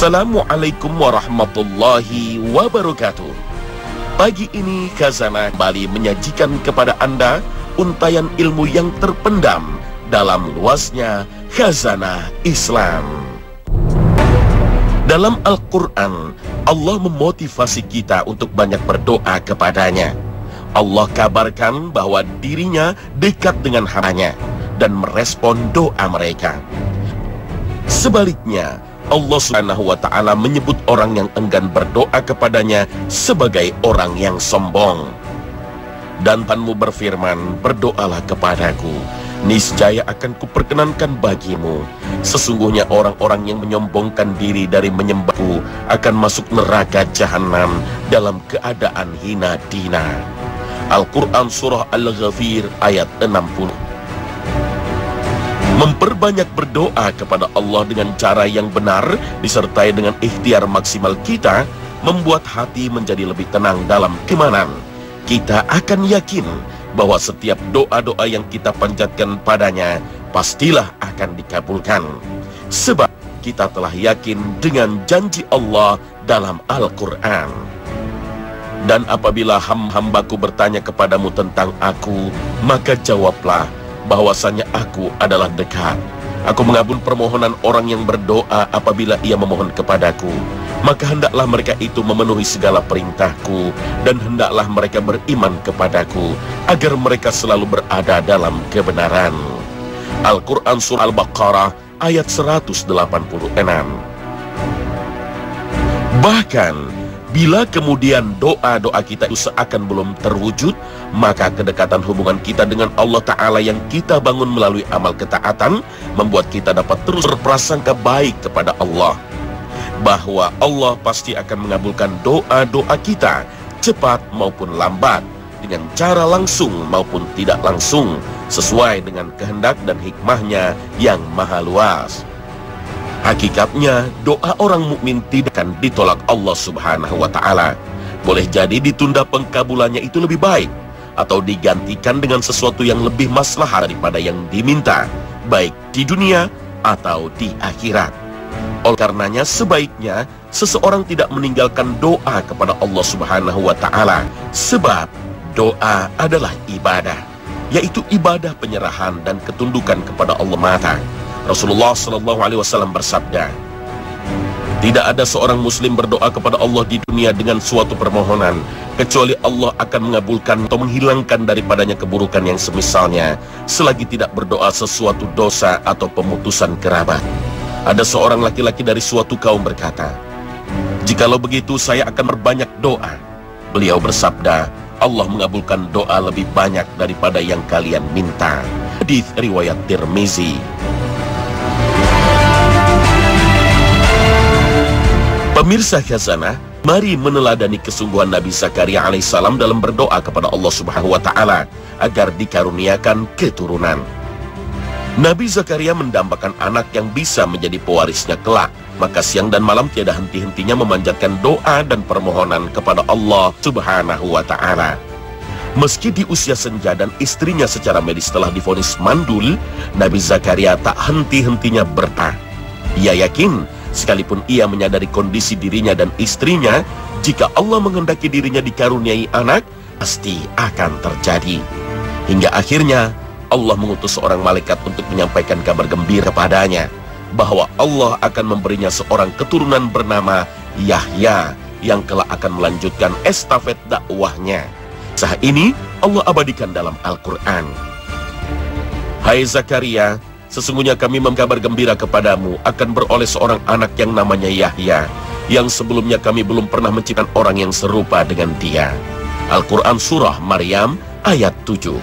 Assalamualaikum warahmatullahi wabarakatuh. Pagi ini Khazanah kembali menyajikan kepada Anda untayan ilmu yang terpendam dalam luasnya Khazanah Islam. Dalam Al-Quran, Allah memotivasi kita untuk banyak berdoa kepadanya. Allah kabarkan bahwa dirinya dekat dengan hambanya dan merespon doa mereka. Sebaliknya, Allah Subhanahu wa Ta'ala menyebut orang yang enggan berdoa kepadanya sebagai orang yang sombong. Dan Tuhanmu berfirman, berdoalah kepadaku, niscaya akan kuperkenankan bagimu. Sesungguhnya orang-orang yang menyombongkan diri dari menyembahku akan masuk neraka jahanam dalam keadaan hina dina. Al-Quran Surah Al-Ghafir ayat 60. Memperbanyak berdoa kepada Allah dengan cara yang benar disertai dengan ikhtiar maksimal kita membuat hati menjadi lebih tenang dalam keimanan. Kita akan yakin bahwa setiap doa-doa yang kita panjatkan padanya pastilah akan dikabulkan, sebab kita telah yakin dengan janji Allah dalam Al-Quran. Dan apabila hambaku bertanya kepadamu tentang aku, maka jawablah bahwasanya aku adalah dekat. Aku mengabul permohonan orang yang berdoa apabila ia memohon kepadaku. Maka hendaklah mereka itu memenuhi segala perintahku, dan hendaklah mereka beriman kepadaku, agar mereka selalu berada dalam kebenaran. Al-Quran Surah Al-Baqarah ayat 186. Bahkan bila kemudian doa-doa kita itu seakan belum terwujud, maka kedekatan hubungan kita dengan Allah Ta'ala yang kita bangun melalui amal ketaatan membuat kita dapat terus berprasangka baik kepada Allah, bahwa Allah pasti akan mengabulkan doa-doa kita cepat maupun lambat, dengan cara langsung maupun tidak langsung, sesuai dengan kehendak dan hikmahnya yang maha luas. Hakikatnya, doa orang mukmin tidak akan ditolak Allah Subhanahu wa Ta'ala. Boleh jadi ditunda pengkabulannya itu lebih baik, atau digantikan dengan sesuatu yang lebih maslahah daripada yang diminta, baik di dunia atau di akhirat. Oleh karenanya, sebaiknya seseorang tidak meninggalkan doa kepada Allah Subhanahu wa Ta'ala, sebab doa adalah ibadah, yaitu ibadah penyerahan dan ketundukan kepada Allah Mata. Rasulullah SAW bersabda, tidak ada seorang muslim berdoa kepada Allah di dunia dengan suatu permohonan, kecuali Allah akan mengabulkan atau menghilangkan daripadanya keburukan yang semisalnya, selagi tidak berdoa sesuatu dosa atau pemutusan kerabat. Ada seorang laki-laki dari suatu kaum berkata, jikalau begitu saya akan berbanyak doa. Beliau bersabda, Allah mengabulkan doa lebih banyak daripada yang kalian minta. Hadits riwayat Tirmizi. Pemirsa Khazanah, mari meneladani kesungguhan Nabi Zakaria alaihissalam dalam berdoa kepada Allah Subhanahu wa Ta'ala agar dikaruniakan keturunan. Nabi Zakaria mendambakan anak yang bisa menjadi pewarisnya kelak, maka siang dan malam tiada henti-hentinya memanjatkan doa dan permohonan kepada Allah Subhanahu wa Ta'ala. Meski di usia senja dan istrinya secara medis telah divonis mandul, Nabi Zakaria tak henti-hentinya berdoa. Ia yakin, sekalipun ia menyadari kondisi dirinya dan istrinya, jika Allah menghendaki dirinya dikaruniai anak, pasti akan terjadi. Hingga akhirnya Allah mengutus seorang malaikat untuk menyampaikan kabar gembira kepadanya, bahwa Allah akan memberinya seorang keturunan bernama Yahya, yang kelak akan melanjutkan estafet dakwahnya. Saat ini Allah abadikan dalam Al-Quran. Hai Zakaria, sesungguhnya kami mengkabar gembira kepadamu akan beroleh seorang anak yang namanya Yahya, yang sebelumnya kami belum pernah menciptakan orang yang serupa dengan dia. Al-Quran Surah Maryam ayat 7.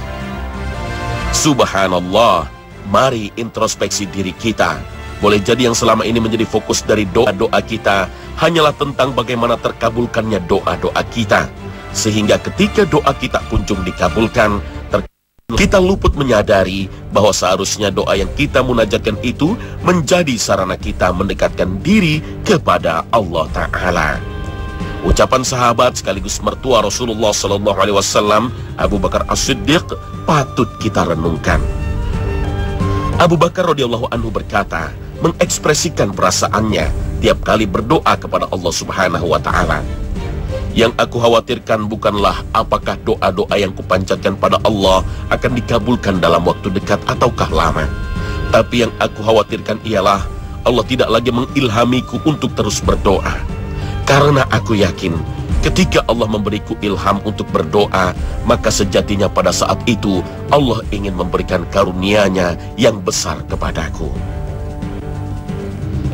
Subhanallah, mari introspeksi diri kita. Boleh jadi yang selama ini menjadi fokus dari doa-doa kita hanyalah tentang bagaimana terkabulkannya doa-doa kita, sehingga ketika doa kita kunjung dikabulkan, kita luput menyadari bahwa seharusnya doa yang kita munajatkan itu menjadi sarana kita mendekatkan diri kepada Allah Ta'ala. Ucapan sahabat sekaligus mertua Rasulullah SAW, Abu Bakar As-Siddiq, patut kita renungkan. Abu Bakar radhiyallahu anhu berkata, mengekspresikan perasaannya tiap kali berdoa kepada Allah Subhanahu wa Ta'ala. Yang aku khawatirkan bukanlah apakah doa-doa yang kupanjatkan pada Allah akan dikabulkan dalam waktu dekat ataukah lama. Tapi yang aku khawatirkan ialah Allah tidak lagi mengilhamiku untuk terus berdoa. Karena aku yakin ketika Allah memberiku ilham untuk berdoa, maka sejatinya pada saat itu Allah ingin memberikan karunia-Nya yang besar kepadaku.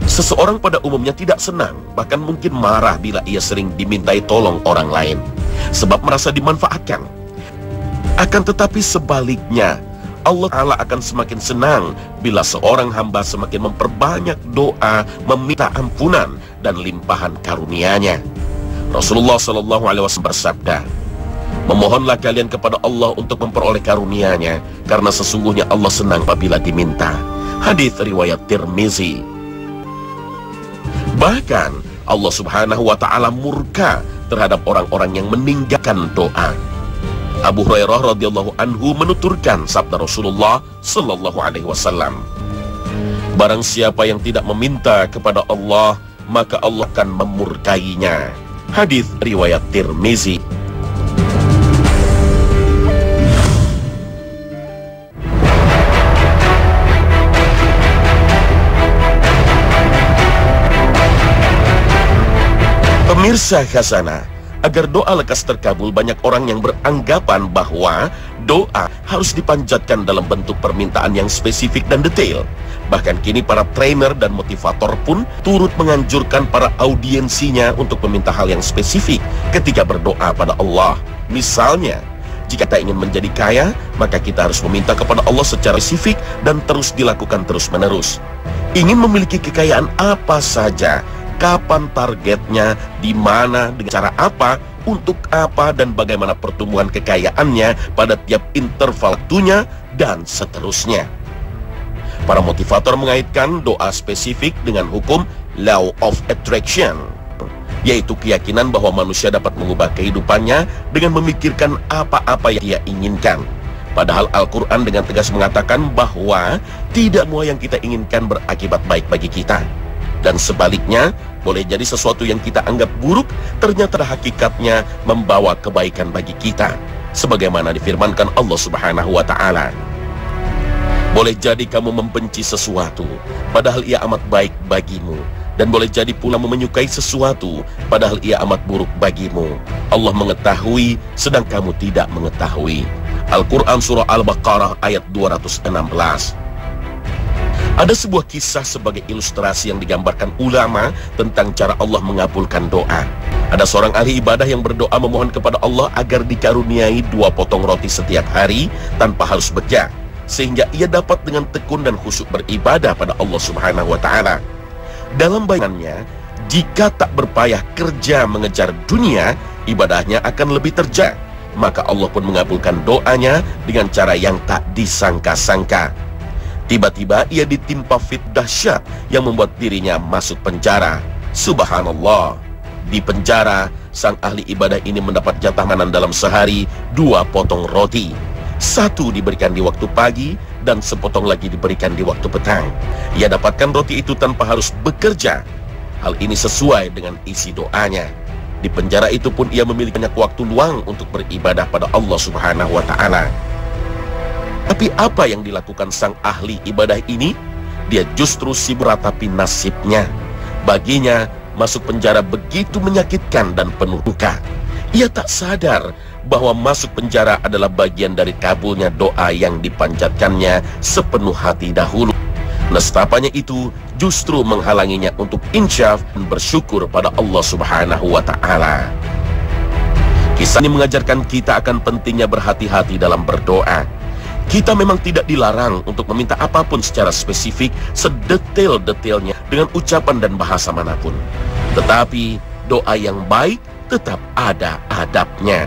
Seseorang pada umumnya tidak senang, bahkan mungkin marah bila ia sering dimintai tolong orang lain, sebab merasa dimanfaatkan. Akan tetapi sebaliknya, Allah Ta'ala akan semakin senang bila seorang hamba semakin memperbanyak doa, meminta ampunan dan limpahan karunia-Nya. Rasulullah SAW bersabda, memohonlah kalian kepada Allah untuk memperoleh karunia-Nya, karena sesungguhnya Allah senang apabila diminta. Hadits riwayat Tirmizi. Bahkan Allah Subhanahu wa Ta'ala murka terhadap orang-orang yang meninggalkan doa. Abu Hurairah radhiyallahu anhu menuturkan sabda Rasulullah sallallahu alaihi wasallam, barang siapa yang tidak meminta kepada Allah, maka Allah akan memurkainya. Hadits riwayat Tirmizi. Pemirsa Khazanah, agar doa lekas terkabul, banyak orang yang beranggapan bahwa doa harus dipanjatkan dalam bentuk permintaan yang spesifik dan detail. Bahkan kini para trainer dan motivator pun turut menganjurkan para audiensinya untuk meminta hal yang spesifik ketika berdoa pada Allah. Misalnya, jika kita ingin menjadi kaya, maka kita harus meminta kepada Allah secara spesifik dan terus dilakukan terus-menerus. Ingin memiliki kekayaan apa saja, kapan targetnya, di mana, dengan cara apa, untuk apa, dan bagaimana pertumbuhan kekayaannya pada tiap interval waktunya, dan seterusnya. Para motivator mengaitkan doa spesifik dengan hukum Law of Attraction, yaitu keyakinan bahwa manusia dapat mengubah kehidupannya dengan memikirkan apa-apa yang dia inginkan. Padahal Al-Quran dengan tegas mengatakan bahwa tidak semua yang kita inginkan berakibat baik bagi kita. Dan sebaliknya, boleh jadi sesuatu yang kita anggap buruk ternyata hakikatnya membawa kebaikan bagi kita, sebagaimana difirmankan Allah Subhanahu wa Ta'ala. Boleh jadi kamu membenci sesuatu padahal ia amat baik bagimu, dan boleh jadi pula menyukai sesuatu padahal ia amat buruk bagimu. Allah mengetahui sedang kamu tidak mengetahui. Al-Quran Surah Al-Baqarah ayat 216. Ada sebuah kisah sebagai ilustrasi yang digambarkan ulama tentang cara Allah mengabulkan doa. Ada seorang ahli ibadah yang berdoa memohon kepada Allah agar dikaruniai 2 potong roti setiap hari tanpa harus bekerja, sehingga ia dapat dengan tekun dan khusyuk beribadah pada Allah Subhanahu wa Ta'ala. Dalam bayangannya, jika tak berpayah kerja mengejar dunia, ibadahnya akan lebih terja. Maka Allah pun mengabulkan doanya dengan cara yang tak disangka-sangka. Tiba-tiba ia ditimpa fitnah dahsyat yang membuat dirinya masuk penjara. Subhanallah. Di penjara, sang ahli ibadah ini mendapat jatah makanan dalam sehari 2 potong roti. 1 diberikan di waktu pagi dan sepotong lagi diberikan di waktu petang. Ia dapatkan roti itu tanpa harus bekerja. Hal ini sesuai dengan isi doanya. Di penjara itu pun ia memiliki banyak waktu luang untuk beribadah pada Allah Subhanahu wa Ta'ala. Tapi apa yang dilakukan sang ahli ibadah ini? Dia justru sibuk meratapi nasibnya. Baginya, masuk penjara begitu menyakitkan dan penuh duka. Ia tak sadar bahwa masuk penjara adalah bagian dari kabulnya doa yang dipanjatkannya sepenuh hati dahulu. Nestapanya itu justru menghalanginya untuk insyaf dan bersyukur pada Allah Subhanahu wa Ta'ala. Kisah ini mengajarkan kita akan pentingnya berhati-hati dalam berdoa. Kita memang tidak dilarang untuk meminta apapun secara spesifik, sedetail-detailnya dengan ucapan dan bahasa manapun. Tetapi doa yang baik tetap ada adabnya.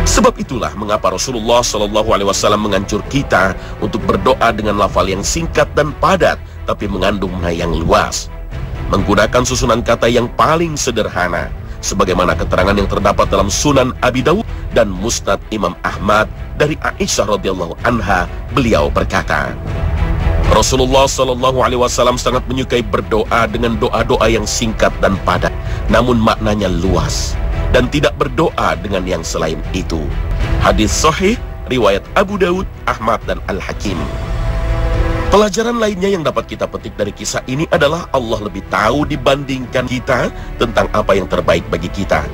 Sebab itulah mengapa Rasulullah SAW menganjur kita untuk berdoa dengan lafal yang singkat dan padat, tapi mengandung makna yang luas. Menggunakan susunan kata yang paling sederhana, sebagaimana keterangan yang terdapat dalam Sunan Abi Dawud dan Musnad Imam Ahmad dari Aisyah radhiyallahu anha. Beliau berkata, Rasulullah Shallallahu Alaihi Wasallam sangat menyukai berdoa dengan doa-doa yang singkat dan padat, namun maknanya luas, dan tidak berdoa dengan yang selain itu. Hadis sahih riwayat Abu Daud, Ahmad, dan Al-Hakim. Pelajaran lainnya yang dapat kita petik dari kisah ini adalah Allah lebih tahu dibandingkan kita tentang apa yang terbaik bagi kita.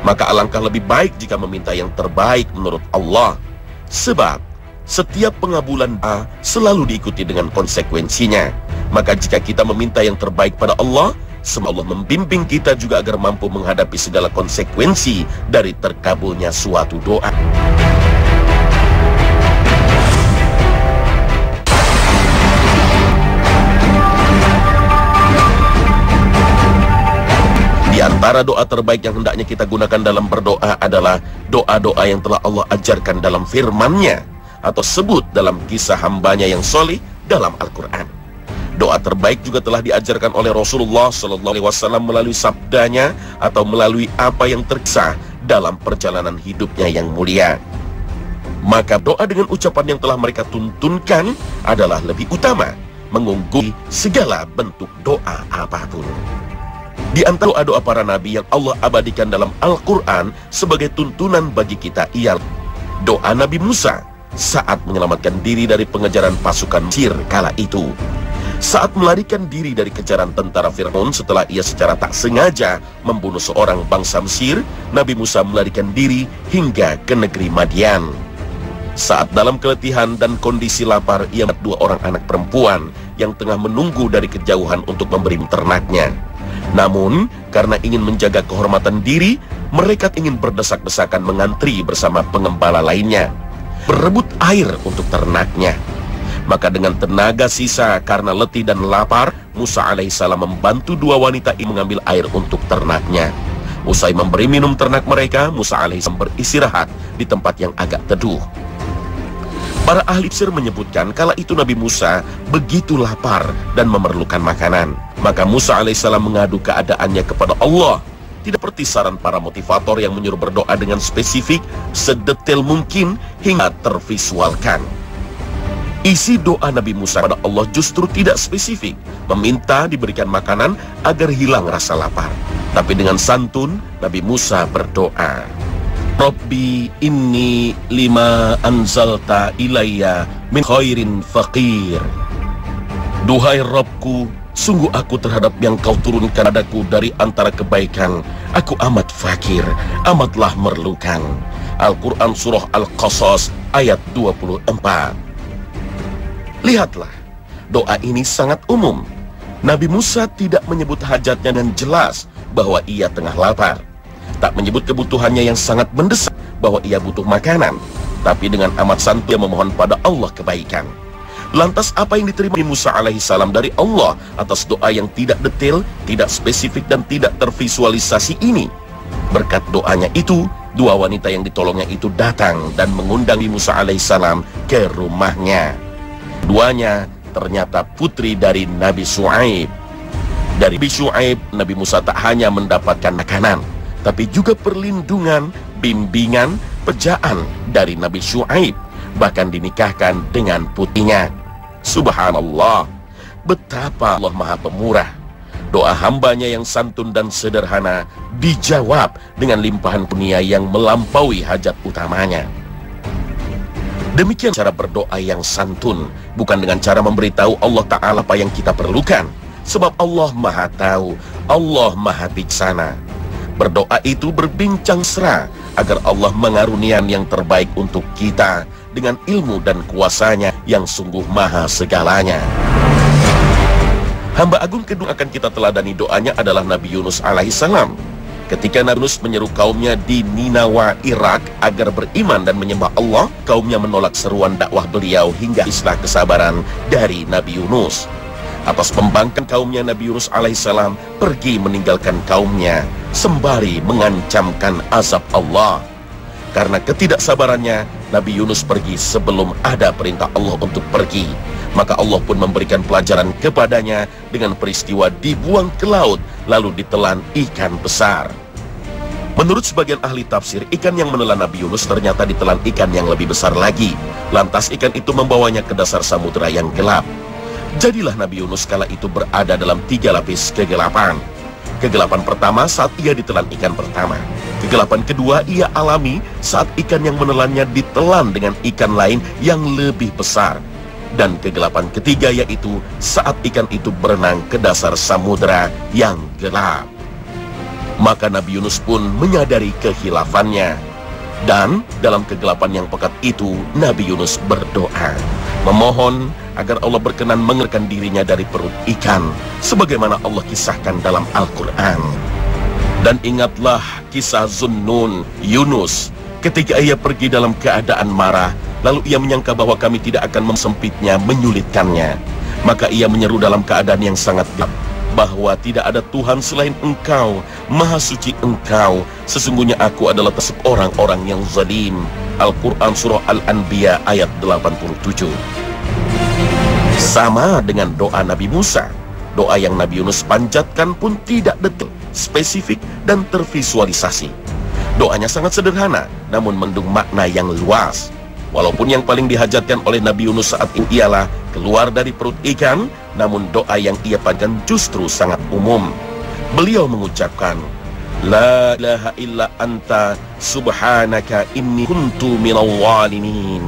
Maka alangkah lebih baik jika meminta yang terbaik menurut Allah. Sebab setiap pengabulan doa selalu diikuti dengan konsekuensinya. Maka jika kita meminta yang terbaik pada Allah, semoga Allah membimbing kita juga agar mampu menghadapi segala konsekuensi dari terkabulnya suatu doa. Di antara doa terbaik yang hendaknya kita gunakan dalam berdoa adalah doa-doa yang telah Allah ajarkan dalam firman-Nya atau sebut dalam kisah hambanya yang soleh dalam Al-Quran. Doa terbaik juga telah diajarkan oleh Rasulullah SAW melalui sabdanya atau melalui apa yang terkisah dalam perjalanan hidupnya yang mulia. Maka doa dengan ucapan yang telah mereka tuntunkan adalah lebih utama, mengungguli segala bentuk doa apapun. Di antara doa-doa para nabi yang Allah abadikan dalam Al-Quran sebagai tuntunan bagi kita ialah doa Nabi Musa saat menyelamatkan diri dari pengejaran pasukan Mesir kala itu. Saat melarikan diri dari kejaran tentara Fir'aun setelah ia secara tak sengaja membunuh seorang bangsa Mesir, Nabi Musa melarikan diri hingga ke negeri Madian. Saat dalam keletihan dan kondisi lapar, ia melihat dua orang anak perempuan yang tengah menunggu dari kejauhan untuk memberi ternaknya. Namun, karena ingin menjaga kehormatan diri, mereka ingin berdesak-desakan mengantri bersama pengembala lainnya, berebut air untuk ternaknya. Maka dengan tenaga sisa karena letih dan lapar, Musa alaihissalam membantu dua wanita ini mengambil air untuk ternaknya. Usai memberi minum ternak mereka, Musa alaihissalam beristirahat di tempat yang agak teduh. Para ahli tafsir menyebutkan kala itu Nabi Musa begitu lapar dan memerlukan makanan. Maka Musa alaihissalam mengadu keadaannya kepada Allah. Tidak seperti saran para motivator yang menyuruh berdoa dengan spesifik, sedetail mungkin hingga tervisualkan. Isi doa Nabi Musa pada Allah justru tidak spesifik, meminta diberikan makanan agar hilang rasa lapar. Tapi dengan santun, Nabi Musa berdoa, Rabbi inni lima anzalta ilayya min khairin faqir. Duhai Rabbku, sungguh aku terhadap yang kau turunkan padaku dari antara kebaikan, aku amat fakir, amatlah memerlukan. Al-Quran Surah Al-Qasas ayat 24. Lihatlah, doa ini sangat umum. Nabi Musa tidak menyebut hajatnya dan jelas bahwa ia tengah lapar. Tak menyebut kebutuhannya yang sangat mendesak bahwa ia butuh makanan, tapi dengan amat santai memohon pada Allah kebaikan. Lantas apa yang diterima Musa alaihissalam dari Allah atas doa yang tidak detail, tidak spesifik, dan tidak tervisualisasi ini? Berkat doanya itu, dua wanita yang ditolongnya itu datang dan mengundang Musa alaihissalam ke rumahnya. Duanya ternyata putri dari Nabi Syuaib. Dari Nabi Syuaib, Nabi Musa tak hanya mendapatkan makanan, tapi juga perlindungan, bimbingan, pejaan dari Nabi Syuaib, bahkan dinikahkan dengan putrinya. Subhanallah, betapa Allah Maha Pemurah. Doa hambanya yang santun dan sederhana dijawab dengan limpahan karunia yang melampaui hajat utamanya. Demikian cara berdoa yang santun, bukan dengan cara memberitahu Allah Ta'ala apa yang kita perlukan, sebab Allah Maha Tahu, Allah Maha Bijaksana. Berdoa itu berbincang sera agar Allah mengaruniakan yang terbaik untuk kita dengan ilmu dan kuasanya yang sungguh maha segalanya. Hamba agung kedua akan kita teladani doanya adalah Nabi Yunus alaihissalam. Ketika Nabi Yunus menyeru kaumnya di Ninawa, Irak agar beriman dan menyembah Allah, kaumnya menolak seruan dakwah beliau hingga istilah kesabaran dari Nabi Yunus. Atas pembangkang kaumnya, Nabi Yunus alaihissalam pergi meninggalkan kaumnya sembari mengancamkan azab Allah. Karena ketidaksabarannya, Nabi Yunus pergi sebelum ada perintah Allah untuk pergi. Maka Allah pun memberikan pelajaran kepadanya dengan peristiwa dibuang ke laut lalu ditelan ikan besar. Menurut sebagian ahli tafsir, ikan yang menelan Nabi Yunus ternyata ditelan ikan yang lebih besar lagi. Lantas ikan itu membawanya ke dasar samudera yang gelap. Jadilah Nabi Yunus kala itu berada dalam 3 lapis kegelapan. Kegelapan pertama saat ia ditelan ikan pertama. Kegelapan kedua ia alami saat ikan yang menelannya ditelan dengan ikan lain yang lebih besar. Dan kegelapan ketiga yaitu saat ikan itu berenang ke dasar samudera yang gelap. Maka Nabi Yunus pun menyadari kehilafannya. Dan dalam kegelapan yang pekat itu, Nabi Yunus berdoa, memohon agar Allah berkenan mengeluarkan dirinya dari perut ikan, sebagaimana Allah kisahkan dalam Al-Quran. Dan ingatlah kisah Zunnun, Yunus, ketika ia pergi dalam keadaan marah, lalu ia menyangka bahwa kami tidak akan memsempitnya, menyulitkannya. Maka ia menyeru dalam keadaan yang sangat gelap, bahwa tidak ada Tuhan selain Engkau, Maha Suci Engkau, sesungguhnya aku adalah termasuk orang-orang yang zalim. Al-Quran Surah Al-Anbiya ayat 87. Sama dengan doa Nabi Musa, doa yang Nabi Yunus panjatkan pun tidak detail, spesifik, dan tervisualisasi. Doanya sangat sederhana, namun mengandung makna yang luas. Walaupun yang paling dihajatkan oleh Nabi Yunus saat itu ialah keluar dari perut ikan, namun doa yang ia panjatkan justru sangat umum. Beliau mengucapkan, La ilaha illa anta subhanaka inni kuntu minal zalimin.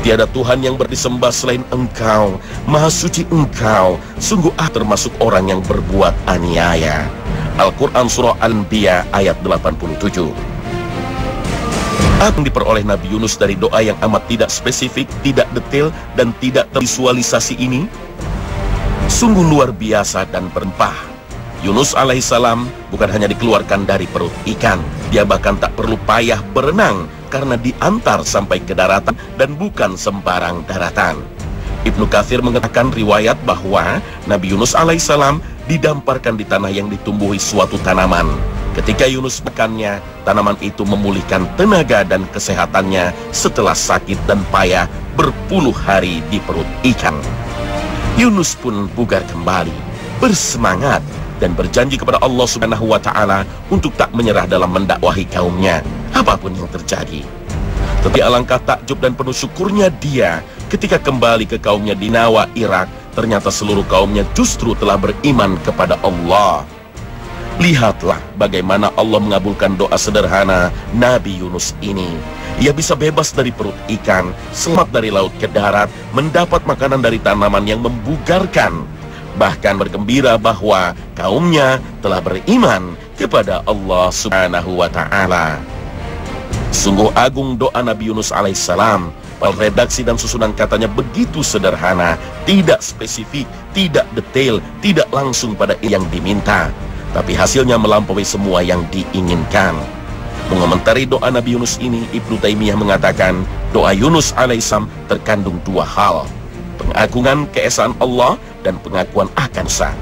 Tiada Tuhan yang berdisembah selain Engkau, Maha Suci Engkau, sungguh termasuk orang yang berbuat aniaya. Al-Quran Surah Al-Anbiya ayat 87. Apa yang diperoleh Nabi Yunus dari doa yang amat tidak spesifik, tidak detail, dan tidak tervisualisasi ini? Sungguh luar biasa dan berlimpah. Yunus alaihissalam bukan hanya dikeluarkan dari perut ikan, dia bahkan tak perlu payah berenang karena diantar sampai ke daratan dan bukan sembarang daratan. Ibnu Katsir mengatakan riwayat bahwa Nabi Yunus alaihissalam didamparkan di tanah yang ditumbuhi suatu tanaman. Ketika Yunus makannya, tanaman itu memulihkan tenaga dan kesehatannya setelah sakit dan payah berpuluh hari di perut ikan. Yunus pun bugar kembali, bersemangat, dan berjanji kepada Allah Subhanahu wa Ta'ala untuk tak menyerah dalam mendakwahi kaumnya, apapun yang terjadi. Tetapi alangkah takjub dan penuh syukurnya dia ketika kembali ke kaumnya di Nawa, Irak. Ternyata seluruh kaumnya justru telah beriman kepada Allah. Lihatlah bagaimana Allah mengabulkan doa sederhana Nabi Yunus ini. Ia bisa bebas dari perut ikan, selamat dari laut ke darat, mendapat makanan dari tanaman yang membugarkan, bahkan bergembira bahwa kaumnya telah beriman kepada Allah Subhanahu wa Ta'ala. Sungguh agung doa Nabi Yunus alaihissalam. Redaksi dan susunan katanya begitu sederhana, tidak spesifik, tidak detail, tidak langsung pada yang diminta, tapi hasilnya melampaui semua yang diinginkan. Mengomentari doa Nabi Yunus ini, Ibnu Taimiyah mengatakan doa Yunus alaihissalam terkandung dua hal: pengagungan keesaan Allah dan pengakuan akan sah.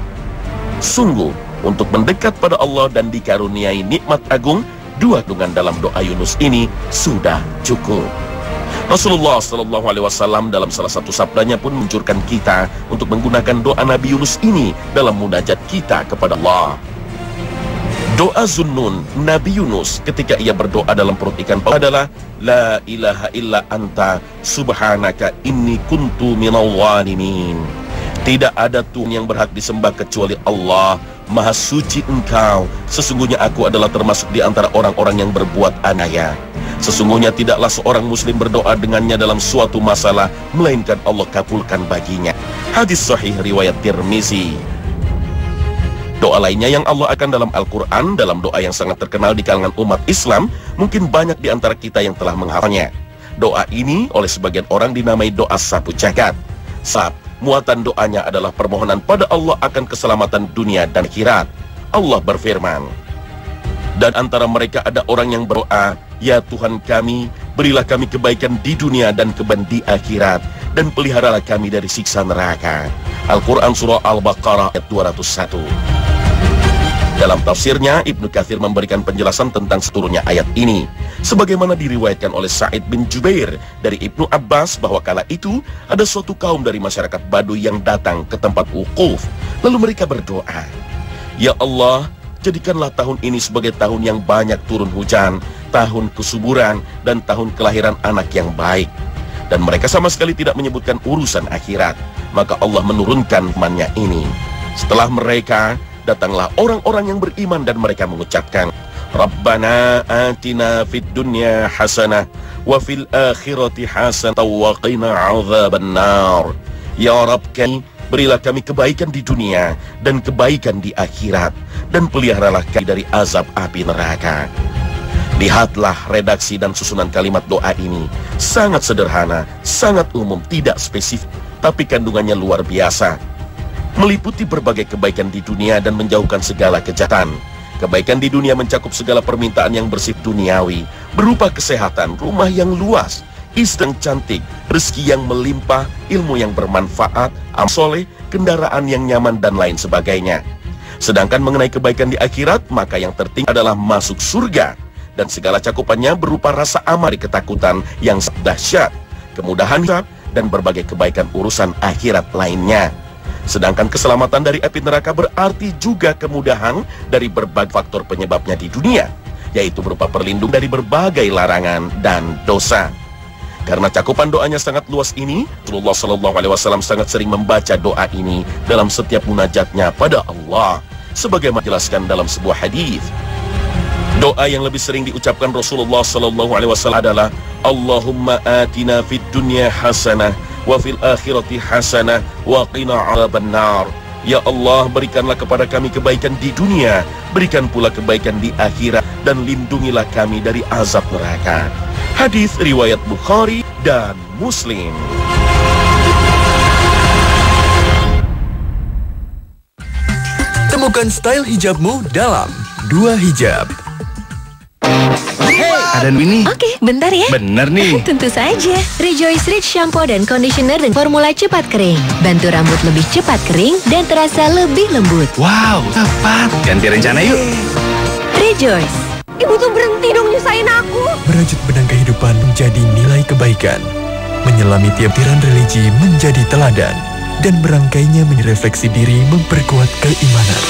Sungguh untuk mendekat pada Allah dan dikaruniai nikmat agung, dua kandungan dalam doa Yunus ini sudah cukup. Rasulullah SAW dalam salah satu sabdanya pun menganjurkan kita untuk menggunakan doa Nabi Yunus ini dalam munajat kita kepada Allah. Doa Zunnun Nabi Yunus ketika ia berdoa dalam perut ikan adalah La ilaha illa anta subhanaka inni kuntu minal zalimin. Tidak ada Tuhan yang berhak disembah kecuali Allah, Maha Suci Engkau, sesungguhnya aku adalah termasuk di antara orang-orang yang berbuat aniaya. Sesungguhnya tidaklah seorang muslim berdoa dengannya dalam suatu masalah melainkan Allah kabulkan baginya. Hadis sahih riwayat Tirmizi. Doa lainnya yang Allah akan dalam Al-Quran, dalam doa yang sangat terkenal di kalangan umat Islam, mungkin banyak di antara kita yang telah menghafalnya. Doa ini oleh sebagian orang dinamai doa sapu jagat. Muatan doanya adalah permohonan pada Allah akan keselamatan dunia dan akhirat. Allah berfirman, dan antara mereka ada orang yang berdoa, Ya Tuhan kami, berilah kami kebaikan di dunia dan kebaikan di akhirat, dan peliharalah kami dari siksa neraka. Al-Quran Surah Al-Baqarah ayat 201. Dalam tafsirnya, Ibnu Katsir memberikan penjelasan tentang seturunnya ayat ini, sebagaimana diriwayatkan oleh Sa'id bin Jubair dari Ibnu Abbas bahwa kala itu ada suatu kaum dari masyarakat Baduy yang datang ke tempat wukuf. Lalu mereka berdoa, Ya Allah, jadikanlah tahun ini sebagai tahun yang banyak turun hujan, tahun kesuburan, dan tahun kelahiran anak yang baik. Dan mereka sama sekali tidak menyebutkan urusan akhirat. Maka Allah menurunkan firman-Nya ini. Setelah mereka, datanglah orang-orang yang beriman dan mereka mengucapkan, Rabbana atina fid dunya hasanah wa fil akhirati hasanah wa qina adzabannar. Ya Rabb kami, berilah kami kebaikan di dunia dan kebaikan di akhirat, dan peliharalah kami dari azab api neraka. Lihatlah redaksi dan susunan kalimat doa ini. Sangat sederhana, sangat umum, tidak spesifik, tapi kandungannya luar biasa. Meliputi berbagai kebaikan di dunia dan menjauhkan segala kejahatan. Kebaikan di dunia mencakup segala permintaan yang bersifat duniawi, berupa kesehatan, rumah yang luas, istri yang cantik, rezeki yang melimpah, ilmu yang bermanfaat, amal soleh, kendaraan yang nyaman, dan lain sebagainya. Sedangkan mengenai kebaikan di akhirat, maka yang tertinggi adalah masuk surga. Dan segala cakupannya berupa rasa aman dari ketakutan yang dahsyat, kemudahan hidup, dan berbagai kebaikan urusan akhirat lainnya. Sedangkan keselamatan dari api neraka berarti juga kemudahan dari berbagai faktor penyebabnya di dunia, yaitu berupa perlindungan dari berbagai larangan dan dosa. Karena cakupan doanya sangat luas ini, Rasulullah SAW sangat sering membaca doa ini dalam setiap munajatnya pada Allah, sebagaimana dijelaskan dalam sebuah hadis. Doa yang lebih sering diucapkan Rasulullah SAW adalah Allahumma atina fid dunya hasanah wa fil akhirati hasanah wa qina adzabannar. Ya Allah, berikanlah kepada kami kebaikan di dunia, berikan pula kebaikan di akhirat, dan lindungilah kami dari azab neraka. Hadis riwayat Bukhari dan Muslim. Temukan style hijabmu dalam Dua Hijab. Ada ini. Oke, bentar ya. Bener nih. Tentu saja. Rejoice Rich Shampoo dan Conditioner dengan formula cepat kering. Bantu rambut lebih cepat kering dan terasa lebih lembut. Wow, tepat. Ganti rencana yuk. Rejoice. Ibu tuh berhenti dong nyusahin aku. Merajut benang kehidupan menjadi nilai kebaikan. Menyelami tiap tiran religi menjadi teladan. Dan merangkainya menirefleksi diri memperkuat keimanan.